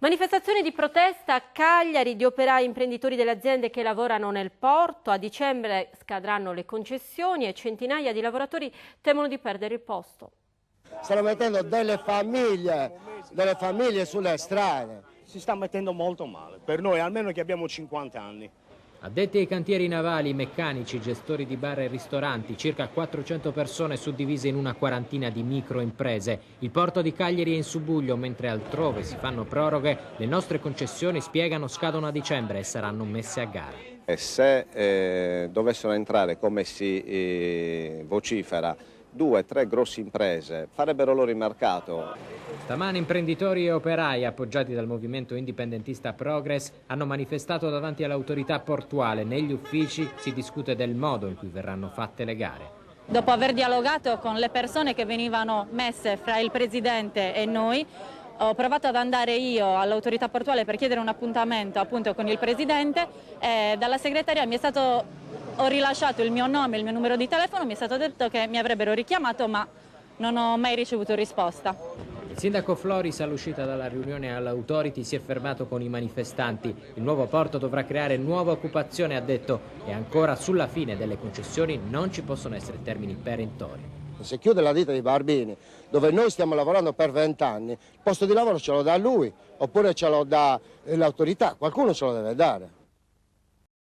Manifestazioni di protesta a Cagliari di operai imprenditori delle aziende che lavorano nel porto. A dicembre scadranno le concessioni e centinaia di lavoratori temono di perdere il posto. Stanno mettendo delle famiglie sulle strade. Si sta mettendo molto male, per noi almeno che abbiamo 50 anni. Addetti ai cantieri navali, meccanici, gestori di bar e ristoranti, circa 400 persone suddivise in una quarantina di microimprese. Il porto di Cagliari è in subbuglio, mentre altrove si fanno proroghe. Le nostre concessioni, spiegano, scadono a dicembre e saranno messe a gara. E se dovessero entrare, come si vocifera, 2 o 3 grosse imprese, farebbero loro il mercato. Stamane imprenditori e operai, appoggiati dal movimento indipendentista Progress, hanno manifestato davanti all'autorità portuale. Negli uffici si discute del modo in cui verranno fatte le gare. Dopo aver dialogato con le persone che venivano messe fra il Presidente e noi, ho provato ad andare io all'autorità portuale per chiedere un appuntamento appunto con il Presidente e dalla segreteria ho rilasciato il mio nome e il mio numero di telefono, mi è stato detto che mi avrebbero richiamato, ma non ho mai ricevuto risposta. Il sindaco Floris, all'uscita dalla riunione all'Authority, si è fermato con i manifestanti. Il nuovo porto dovrà creare nuova occupazione, ha detto, e ancora sulla fine delle concessioni non ci possono essere termini perentori. Se chiude la ditta di Barbini, dove noi stiamo lavorando per 20 anni, il posto di lavoro ce lo dà lui, oppure ce lo dà l'autorità, qualcuno ce lo deve dare.